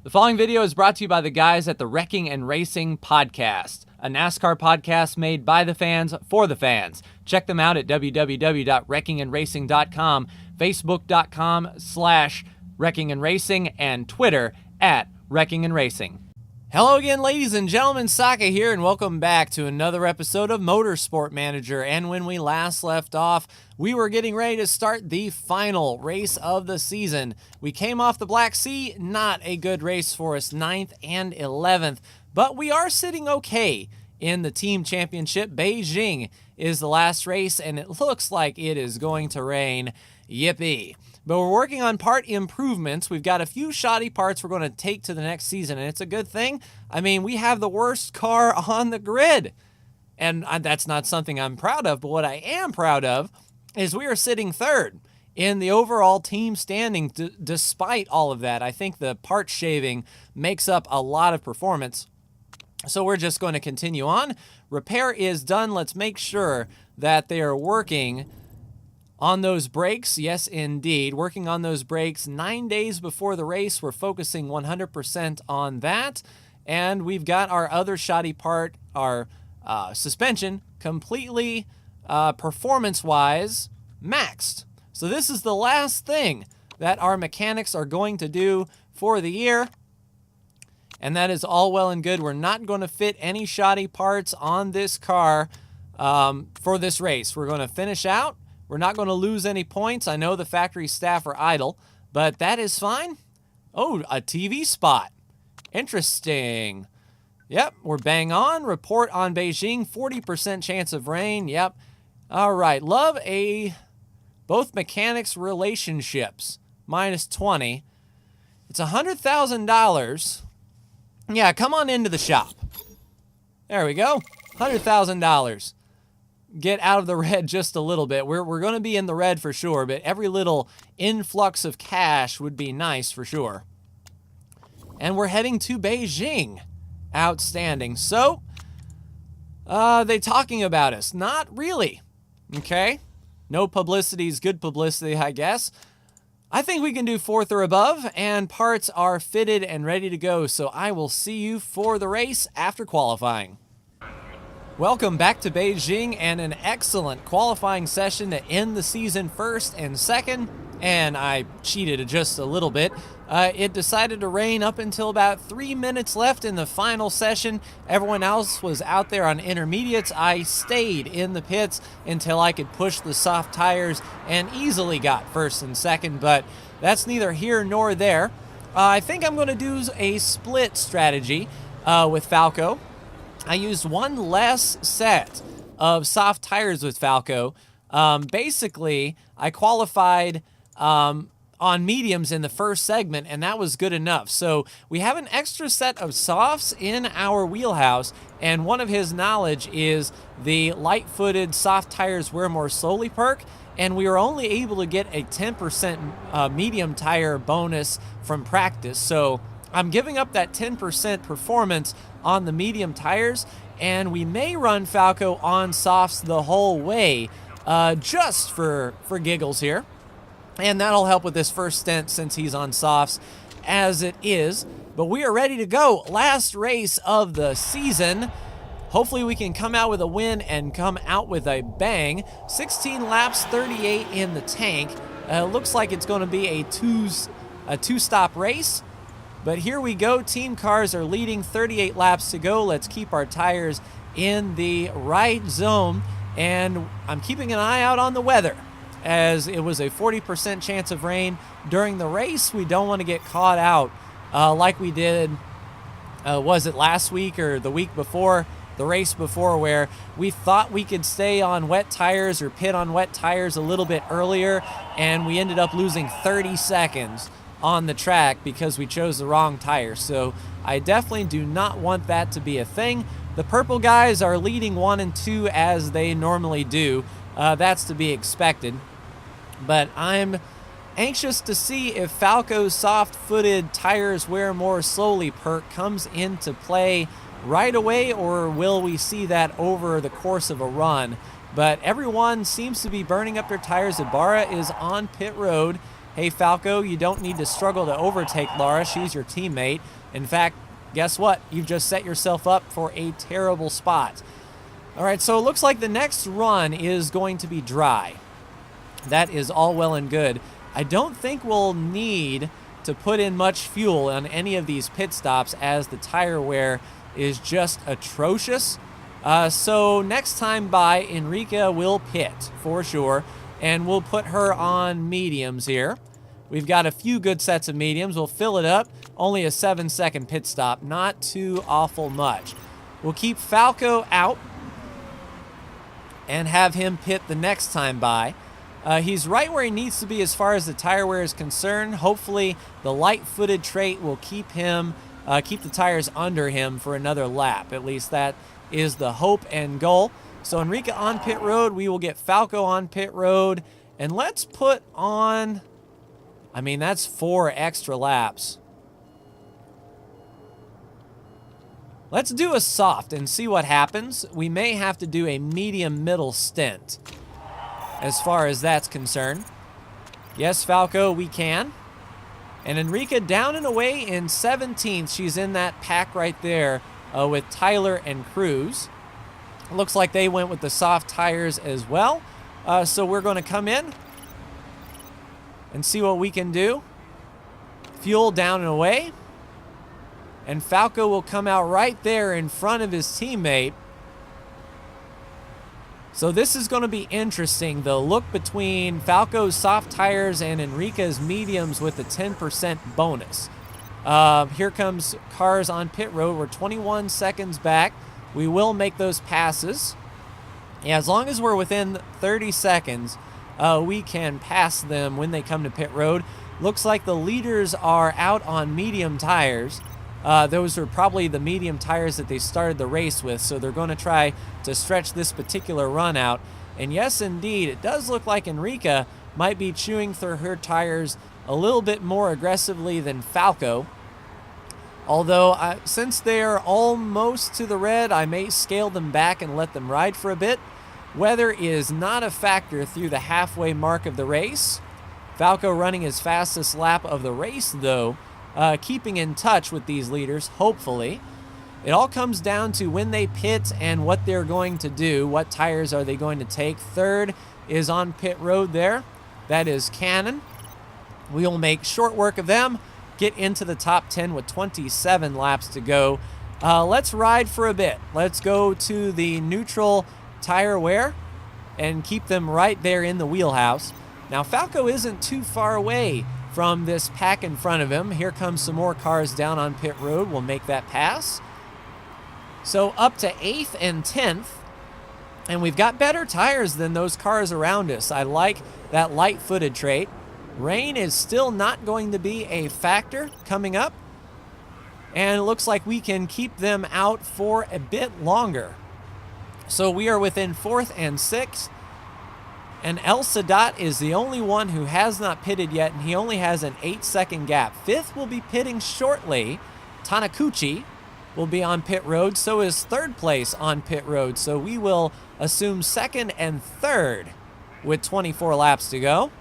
The following video is brought to you by the guys at the Wrecking and Racing Podcast, a NASCAR podcast made by the fans for the fans. Check them out at www.wreckingandracing.com, facebook.com/wreckingandracing, and Twitter at wreckingandracing. Hello again, ladies and gentlemen, Saka here, and welcome back to another episode of Motorsport Manager. And when we last left off, we were getting ready to start the final race of the season. We came off the Black Sea, not a good race for us, 9th and 11th, but we are sitting okay in the team championship. Beijing is the last race, and it looks like it is going to rain. Yippee. But we're working on part improvements. We've got a few shoddy parts we're going to take to the next season, and it's a good thing. I mean, we have the worst car on the grid, and that's not something I'm proud of, but what I am proud of is we are sitting third in the overall team standing despite all of that. I think the part shaving makes up a lot of performance, so we're just going to continue on. Repair is done. Let's make sure that they are working on those brakes. Yes, indeed. Working on those brakes 9 days before the race. We're focusing 100% on that. And we've got our other shoddy part, our suspension, completely performance-wise maxed. So this is the last thing that our mechanics are going to do for the year. And that is all well and good. We're not going to fit any shoddy parts on this car for this race. We're going to finish out. We're not going to lose any points. I know the factory staff are idle, but that is fine. Oh, a TV spot. Interesting. Yep, we're bang on. Report on Beijing, 40% chance of rain. Yep. All right, love both mechanics relationships, -20. It's $100,000. Yeah, come on into the shop. There we go, $100,000. Get out of the red just a little bit. We're going to be in the red for sure, but every little influx of cash would be nice for sure. And we're heading to Beijing. Outstanding. So, they talking about us? Not really. Okay. No publicity is good publicity, I guess. I think we can do 4th or above, and parts are fitted and ready to go. So I will see you for the race after qualifying. Welcome back to Beijing, and an excellent qualifying session to end the season first and second, and I cheated just a little bit. It decided to rain up until about 3 minutes left in the final session. Everyone else was out there on intermediates. I stayed in the pits until I could push the soft tires and easily got first and second, but that's neither here nor there. I think I'm going to do a split strategy with Falco. I used one less set of soft tires with Falco. Basically, I qualified on mediums in the first segment, and that was good enough. So we have an extra set of softs in our wheelhouse, and one of his knowledge is the light-footed soft tires wear more slowly perk, and we were only able to get a 10% medium tire bonus from practice. So I'm giving up that 10% performance on the medium tires, and we may run Falco on softs the whole way, just for giggles here. And that'll help with this first stint since he's on softs as it is. But we are ready to go. Last race of the season. Hopefully we can come out with a win and come out with a bang. 16 laps, 38 in the tank. Looks like it's going to be a two-stop race. But here we go. Team cars are leading, 38 laps to go. Let's keep our tires in the right zone. And I'm keeping an eye out on the weather, as it was a 40% chance of rain during the race. We don't want to get caught out like we did, was it last week or the week before, the race before, where we thought we could stay on wet tires or pit on wet tires a little bit earlier, and we ended up losing 30 seconds on the track because we chose the wrong tire. So I definitely do not want that to be a thing. The purple guys are leading 1 and 2 as they normally do. That's to be expected. But I'm anxious to see if Falco's soft-footed tires wear more slowly perk comes into play right away, or will we see that over the course of a run? But everyone seems to be burning up their tires. Ibarra is on pit road, hey, Falco, you don't need to struggle to overtake Lara. She's your teammate. In fact, guess what? You've just set yourself up for a terrible spot. All right, so it looks like the next run is going to be dry. That is all well and good. I don't think we'll need to put in much fuel on any of these pit stops, as the tire wear is just atrocious. So next time by, Enrica will pit for sure, and we'll put her on mediums here. We've got a few good sets of mediums. We'll fill it up. Only a 7-second pit stop. Not too awful much. We'll keep Falco out and have him pit the next time by. He's right where he needs to be as far as the tire wear is concerned. Hopefully, the light-footed trait will keep him, keep the tires under him for another lap. At least that is the hope and goal. So Enrica on pit road. We will get Falco on pit road. And let's put on... I mean, that's 4 extra laps. Let's do a soft and see what happens. We may have to do a medium middle stint as far as that's concerned. Yes, Falco, we can. And Enrica down and away in 17th. She's in that pack right there with Tyler and Cruz. Looks like they went with the soft tires as well. So we're going to come in and see what we can do. Fuel down and away. And Falco will come out right there in front of his teammate. So this is going to be interesting. The look between Falco's soft tires and Enrica's mediums with a 10% bonus. Here comes cars on pit road. We're 21 seconds back. We will make those passes. Yeah, as long as we're within 30 seconds, we can pass them when they come to pit road. Looks like the leaders are out on medium tires. Those are probably the medium tires that they started the race with, so they're going to try to stretch this particular run out. And yes, indeed, it does look like Enrica might be chewing through her tires a little bit more aggressively than Falco. Although, since they're almost to the red, I may scale them back and let them ride for a bit. Weather is not a factor through the halfway mark of the race. Falco running his fastest lap of the race, though, keeping in touch with these leaders, hopefully. It all comes down to when they pit and what they're going to do. What tires are they going to take? Third is on pit road there. That is Cannon. We'll make short work of them, get into the top 10 with 27 laps to go. Let's ride for a bit. Let's go to the neutral tire wear and keep them right there in the wheelhouse. Now, Falco isn't too far away from this pack in front of him. Here comes some more cars down on pit road. We'll make that pass. So up to 8th and 10th. And we've got better tires than those cars around us. I like that light-footed trait. Rain is still not going to be a factor coming up. And it looks like we can keep them out for a bit longer. So we are within 4th and 6th. And El Sadat is the only one who has not pitted yet, and he only has an 8-second gap. 5th will be pitting shortly. Tanakuchi will be on pit road. So is 3rd place on pit road. So we will assume 2nd and 3rd with 24 laps to go.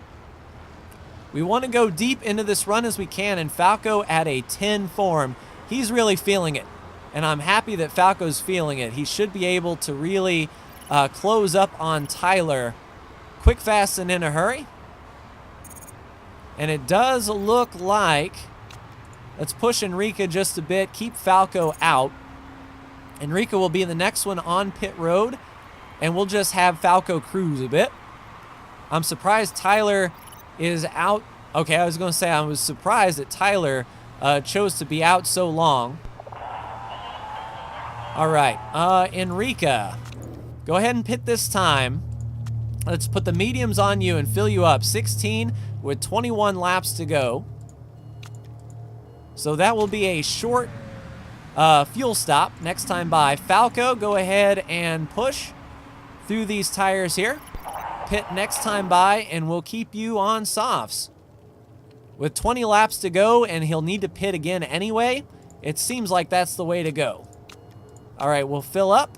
We want to go deep into this run as we can, and Falco at a 10 form. He's really feeling it, and I'm happy that Falco's feeling it. He should be able to really close up on Tyler quick, fast, and in a hurry. And it does look like, let's push Enrica just a bit, keep Falco out. Enrica will be the next one on pit road, and we'll just have Falco cruise a bit. I'm surprised Tyler is out. Okay, I was going to say I was surprised that Tyler chose to be out so long. All right, Enrica, go ahead and pit this time. Let's put the mediums on you and fill you up. 16 with 21 laps to go. So that will be a short fuel stop next time by. Falco, go ahead and push through these tires here. Pit next time by, and we'll keep you on softs. With 20 laps to go, and he'll need to pit again anyway, it seems like that's the way to go. All right, we'll fill up.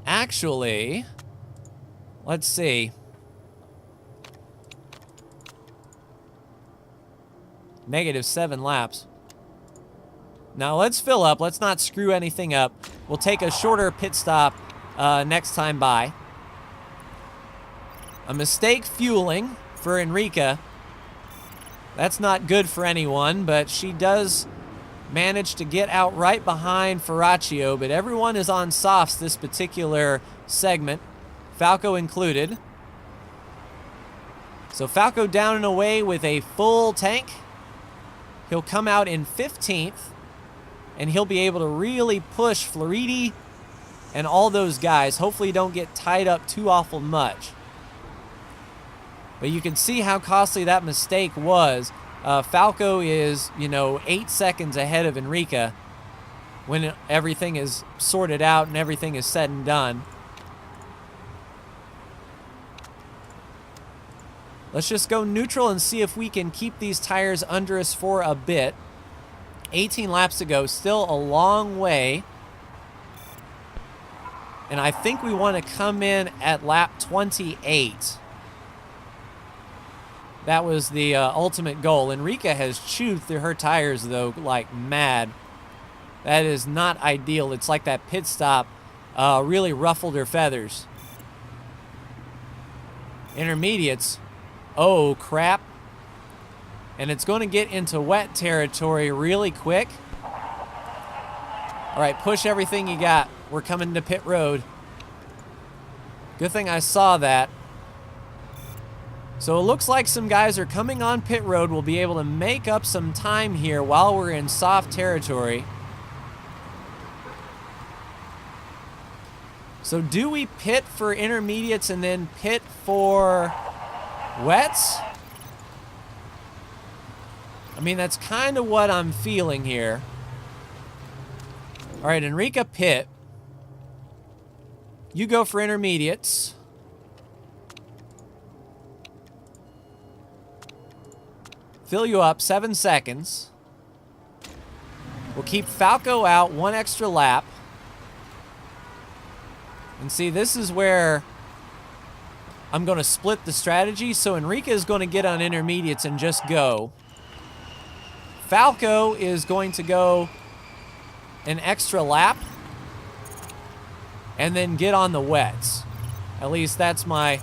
Actually, let's see. -7 laps. Now let's fill up. Let's not screw anything up. We'll take a shorter pit stop next time by. A mistake fueling for Enrica. That's not good for anyone, but she does manage to get out right behind Ferraccio, but everyone is on softs this particular segment, Falco included. So Falco down and away with a full tank. He'll come out in 15th, and he'll be able to really push Floridi and all those guys. Hopefully don't get tied up too awful much. But you can see how costly that mistake was. Falco is, 8 seconds ahead of Enrica when everything is sorted out and everything is said and done. Let's just go neutral and see if we can keep these tires under us for a bit. 18 laps to go, still a long way. And I think we want to come in at lap 28. That was the ultimate goal. Enrica has chewed through her tires, though, like mad. That is not ideal. It's like that pit stop really ruffled her feathers. Intermediates. Oh, crap. And it's going to get into wet territory really quick. All right, push everything you got. We're coming to pit road. Good thing I saw that. So it looks like some guys are coming on pit road. We'll be able to make up some time here while we're in soft territory. So do we pit for intermediates and then pit for wets? I mean, that's kind of what I'm feeling here. All right, Enrica, pit. You go for intermediates. Fill you up, 7 seconds. We'll keep Falco out 1 extra lap. And see, this is where I'm going to split the strategy. So Enrica is going to get on intermediates and just go. Falco is going to go an extra lap and then get on the wets. At least that's my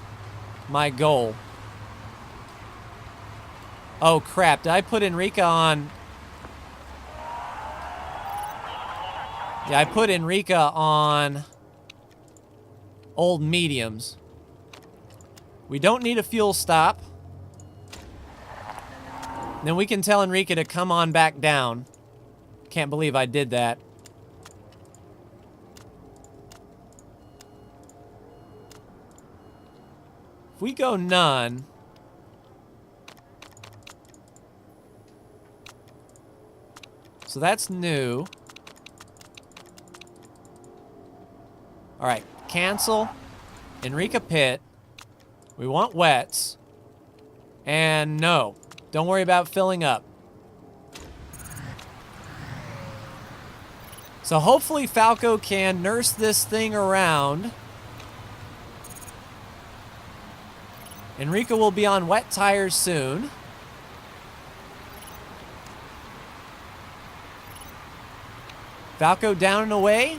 goal. Oh, crap. Did I put Enrica on? Yeah, I put Enrica on old mediums. We don't need a fuel stop. Then we can tell Enrica to come on back down. Can't believe I did that. If we go none... So that's new. All right, cancel. Enrica pit. We want wets. And no, don't worry about filling up. So hopefully Falco can nurse this thing around. Enrica will be on wet tires soon. Falco down and away.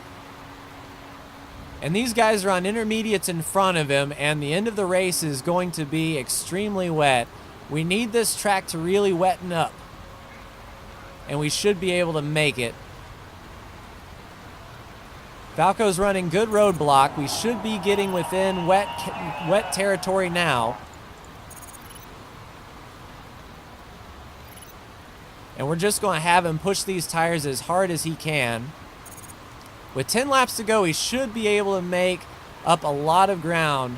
And these guys are on intermediates in front of him, and the end of the race is going to be extremely wet. We need this track to really wetten up, and we should be able to make it. Falco's running good roadblock. We should be getting within wet territory now. And we're just going to have him push these tires as hard as he can. With 10 laps to go, he should be able to make up a lot of ground.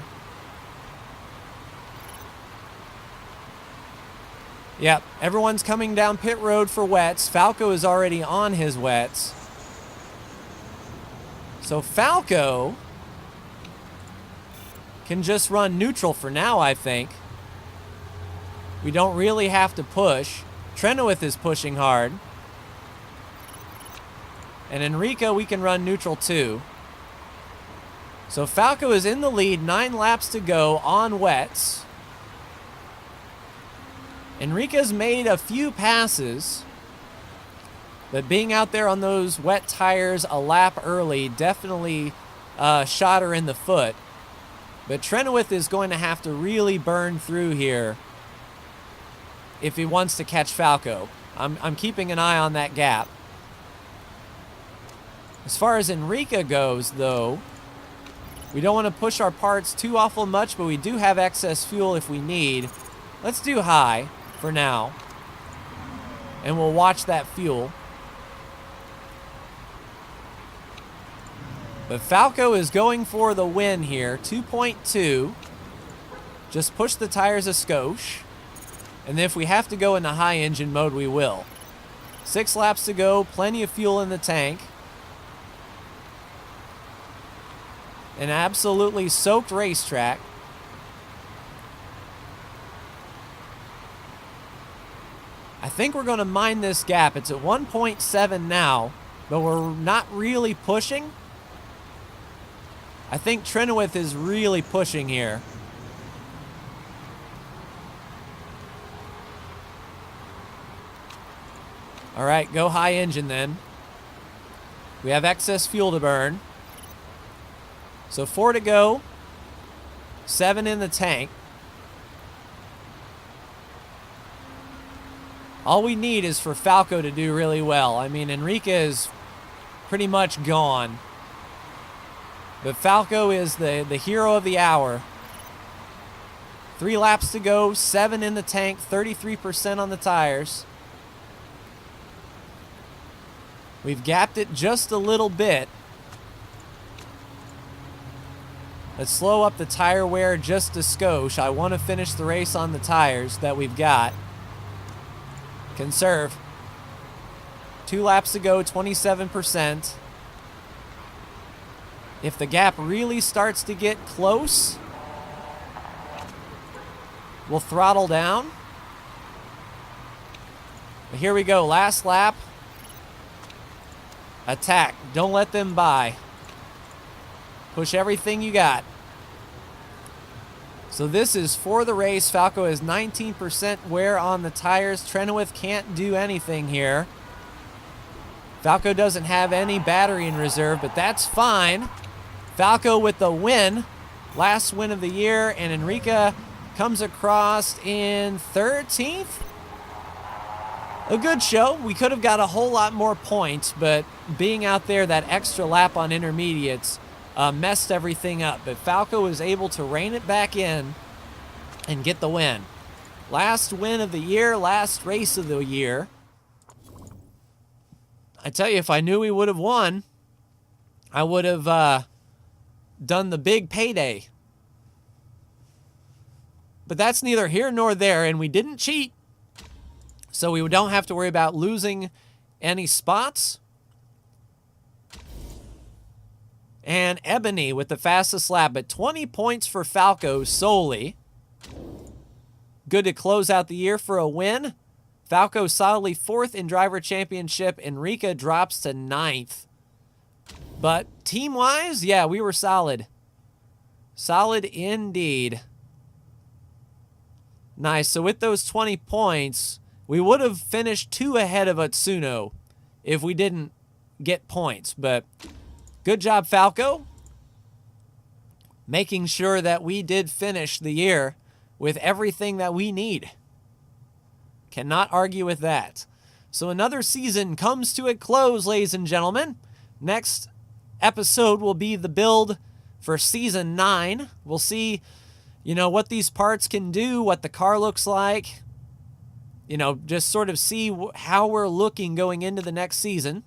Yep, everyone's coming down pit road for wets. Falco is already on his wets. So Falco can just run neutral for now, I think. We don't really have to push. Trenowith is pushing hard. And Enrica, we can run neutral too. So Falco is in the lead, 9 laps to go on wets. Enrique's made a few passes, but being out there on those wet tires a lap early definitely shot her in the foot. But Trenoweth is going to have to really burn through here if he wants to catch Falco. I'm keeping an eye on that gap. As far as Enrique goes, though, we don't want to push our parts too awful much, but we do have excess fuel if we need. Let's do high for now, and we'll watch that fuel. But Falco is going for the win here, 2.2. Just push the tires a skosh, and then if we have to go into high engine mode, we will. 6 laps to go, plenty of fuel in the tank. An absolutely soaked racetrack. I think we're going to mine this gap. It's at 1.7 now, but we're not really pushing. I think Trenoweth is really pushing here. All right, go high engine then. We have excess fuel to burn. So 4 to go, 7 in the tank. All we need is for Falco to do really well. I mean, Enrique is pretty much gone. But Falco is the hero of the hour. 3 laps to go, 7 in the tank, 33% on the tires. We've gapped it just a little bit. Let's slow up the tire wear just a skosh. I want to finish the race on the tires that we've got. Conserve. 2 laps to go, 27%. If the gap really starts to get close, we'll throttle down. But here we go, last lap. Attack, don't let them by. Push everything you got. So this is for the race. Falco has 19% wear on the tires. Trenoweth can't do anything here. Falco doesn't have any battery in reserve, but that's fine. Falco with the win. Last win of the year, and Enrique comes across in 13th. A good show. We could have got a whole lot more points, but being out there that extra lap on intermediates messed everything up. But Falco was able to rein it back in and get the win. Last win of the year, last race of the year. I tell you, if I knew we would have won, I would have done the big payday. But that's neither here nor there, and we didn't cheat. So we don't have to worry about losing any spots. And Ebony with the fastest lap at 20 points for Falco solely. Good to close out the year for a win. Falco solidly 4th in driver championship. Enrique drops to 9th. But team-wise, yeah, we were solid. Solid indeed. Nice. So with those 20 points, we would have finished 2 ahead of Atsuno if we didn't get points. But good job, Falco, making sure that we did finish the year with everything that we need. Cannot argue with that. So another season comes to a close, ladies and gentlemen. Next episode will be the build for Season 9. We'll see, what these parts can do, what the car looks like. Just sort of see how we're looking going into the next season.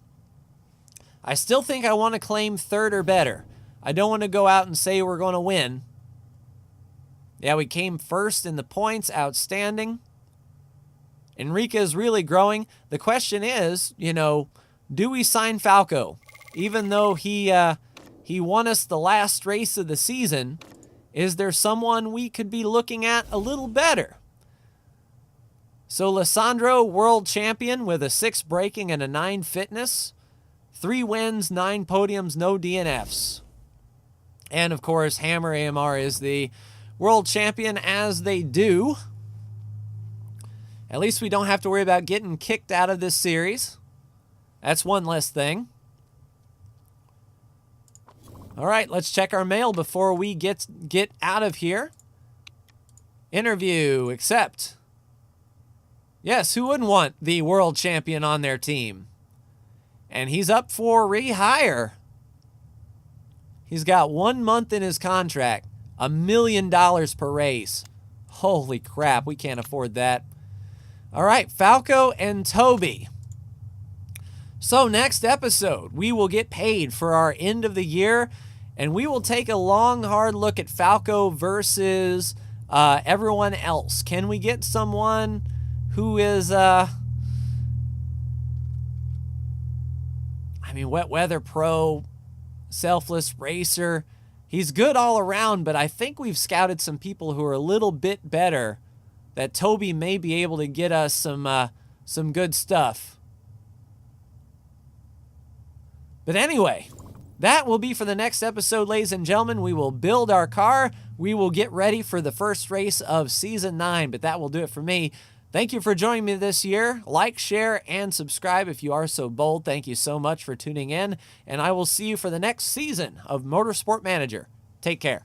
I still think I want to claim 3rd or better. I don't want to go out and say we're going to win. Yeah, we came 1st in the points. Outstanding. Enrique is really growing. The question is, do we sign Falco? Even though he won us the last race of the season, is there someone we could be looking at a little better? So Lissandro, world champion with a 6 braking and a 9 fitness. 3 wins, 9 podiums, no DNFs. And, of course, Hammer AMR is the world champion, as they do. At least we don't have to worry about getting kicked out of this series. That's one less thing. All right, let's check our mail before we get out of here. Interview, accept. Yes, who wouldn't want the world champion on their team? And he's up for rehire. He's got 1 month in his contract. $1 million per race. Holy crap, we can't afford that. All right, Falco and Toby. So next episode, we will get paid for our end of the year, and we will take a long, hard look at Falco versus everyone else. Can we get someone who is, wet weather pro, selfless racer? He's good all around, but I think we've scouted some people who are a little bit better, that Toby may be able to get us some good stuff. But anyway, that will be for the next episode, ladies and gentlemen. We will build our car. We will get ready for the first race of Season 9, but that will do it for me. Thank you for joining me this year. Like, share, and subscribe if you are so bold. Thank you so much for tuning in, and I will see you for the next season of Motorsport Manager. Take care.